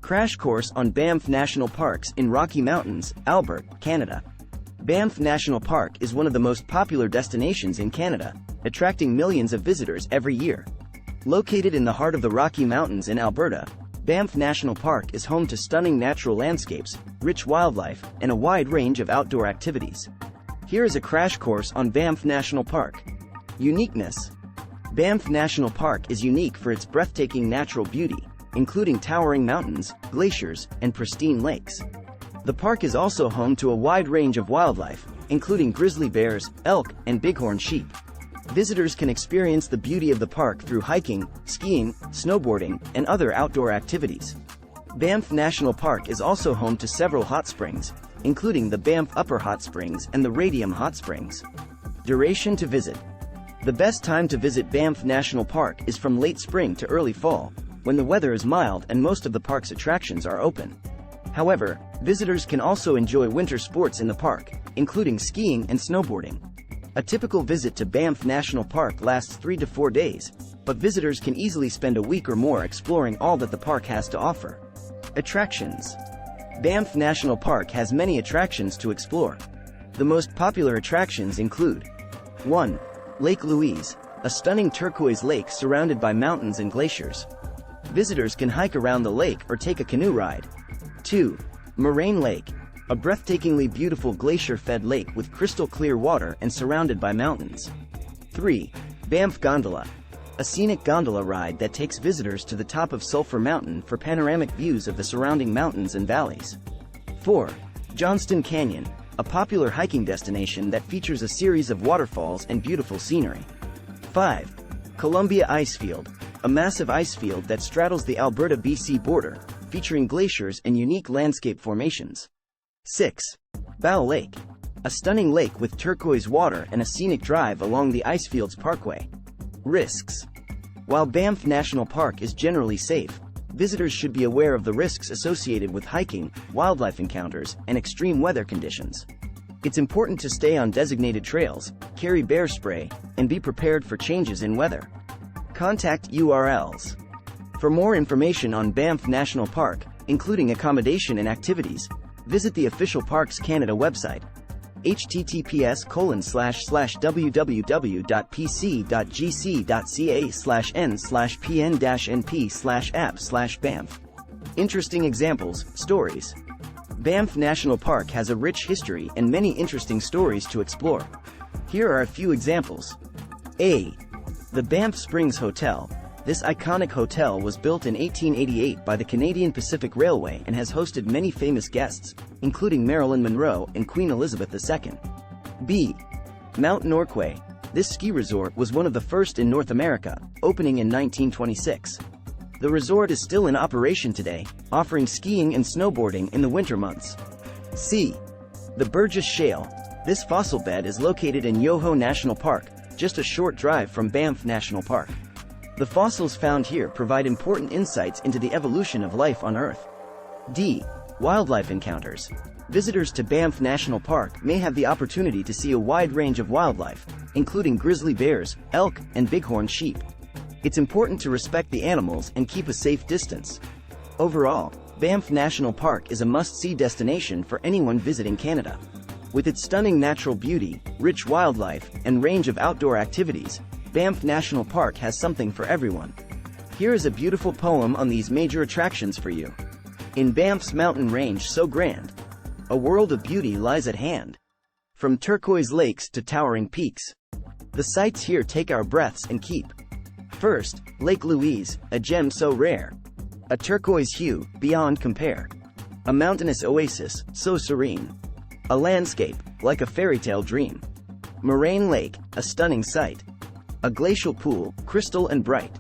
Crash course on Banff National Parks in Rocky Mountains, Alberta, Canada. Banff National Park is one of the most popular destinations in Canada, attracting millions of visitors every year. Located in the heart of the Rocky Mountains in Alberta, Banff National Park is home to stunning natural landscapes, rich wildlife, and a wide range of outdoor activities. Here is a crash course on Banff National Park. Uniqueness. Banff National Park is unique for its breathtaking natural beauty, including towering mountains, glaciers, and pristine lakes. The park is also home to a wide range of wildlife, including grizzly bears, elk, and bighorn sheep. Visitors can experience the beauty of the park through hiking, skiing, snowboarding, and other outdoor activities. Banff National Park is also home to several hot springs, including the Banff Upper Hot Springs and the Radium Hot Springs. Duration to visit. The best time to visit Banff National Park is from late spring to early fall, when the weather is mild and most of the park's attractions are open. However, visitors can also enjoy winter sports in the park, including skiing and snowboarding. A typical visit to Banff National Park lasts 3 to 4 days, but visitors can easily spend a week or more exploring all that the park has to offer. Attractions. Banff National Park has many attractions to explore. The most popular attractions include 1. Lake Louise, a stunning turquoise lake surrounded by mountains and glaciers. Visitors can hike around the lake or take a canoe ride. 2. Moraine Lake, a breathtakingly beautiful glacier-fed lake with crystal-clear water and surrounded by mountains. 3. Banff Gondola, a scenic gondola ride that takes visitors to the top of Sulphur Mountain for panoramic views of the surrounding mountains and valleys. 4. Johnston Canyon, a popular hiking destination that features a series of waterfalls and beautiful scenery. 5. Columbia Icefield, a massive ice field that straddles the Alberta-BC border, featuring glaciers and unique landscape formations. 6. Bow Lake, a stunning lake with turquoise water and a scenic drive along the Icefields Parkway. Risks. While Banff National Park is generally safe, visitors should be aware of the risks associated with hiking, wildlife encounters, and extreme weather conditions. It's important to stay on designated trails, carry bear spray, and be prepared for changes in weather. Contact URLs. For more information on Banff National Park, including accommodation and activities, visit the official Parks Canada website, https://www.pc.gc.ca/n/pn-np/app/Banff. Interesting examples, stories. Banff National Park has a rich history and many interesting stories to explore. Here are a few examples. A. The Banff Springs Hotel. This iconic hotel was built in 1888 by the Canadian Pacific Railway and has hosted many famous guests, including Marilyn Monroe and Queen Elizabeth II. B. Mount Norquay. This ski resort was one of the first in North America, opening in 1926. The resort is still in operation today, offering skiing and snowboarding in the winter months. C. The Burgess Shale. This fossil bed is located in Yoho National Park, just a short drive from Banff National Park. The fossils found here provide important insights into the evolution of life on Earth. D. Wildlife encounters. Visitors to Banff National Park may have the opportunity to see a wide range of wildlife, including grizzly bears, elk, and bighorn sheep. It's important to respect the animals and keep a safe distance. Overall, Banff National Park is a must-see destination for anyone visiting Canada. With its stunning natural beauty, rich wildlife, and range of outdoor activities, Banff National Park has something for everyone. Here is a beautiful poem on these major attractions for you. In Banff's mountain range so grand, a world of beauty lies at hand. From turquoise lakes to towering peaks, the sights here take our breaths and keep. First, Lake Louise, a gem so rare. A turquoise hue, beyond compare. A mountainous oasis, so serene. A landscape, like a fairy tale dream. Moraine Lake, a stunning sight. A glacial pool, crystal and bright.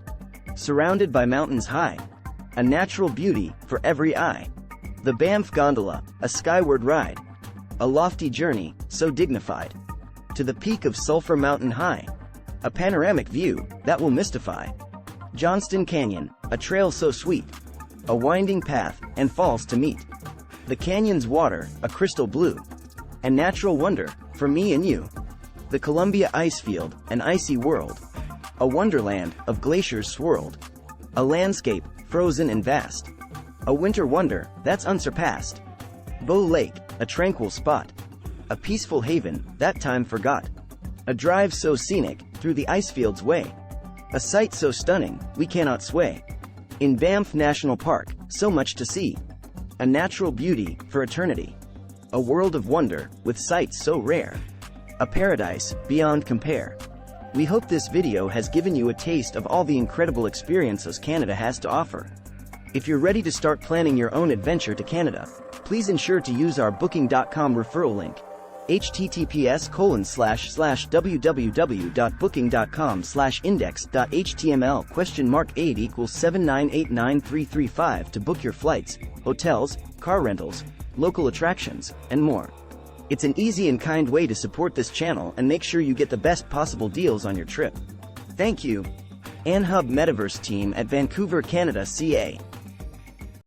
Surrounded by mountains high. A natural beauty, for every eye. The Banff Gondola, a skyward ride. A lofty journey, so dignified. To the peak of Sulphur Mountain high. A panoramic view, that will mystify. Johnston Canyon, a trail so sweet. A winding path, and falls to meet. The canyon's water, a crystal blue. A natural wonder, for me and you. The Columbia Icefield, an icy world. A wonderland, of glaciers swirled. A landscape, frozen and vast. A winter wonder that's unsurpassed. Bow Lake, a tranquil spot. A peaceful haven that time forgot. A drive so scenic, through the icefields way. A sight so stunning, we cannot sway. In Banff National Park, so much to see. A natural beauty, for eternity. A world of wonder, with sights so rare. A paradise, beyond compare. We hope this video has given you a taste of all the incredible experiences Canada has to offer. If you're ready to start planning your own adventure to Canada, please ensure to use our booking.com referral link. https://www.booking.com/index.html?8 equals 7989335 to book your flights, hotels, car rentals, local attractions, and more. It's an easy and kind way to support this channel and make sure you get the best possible deals on your trip. Thank you. Anhub Metaverse team at Vancouver, Canada, CA.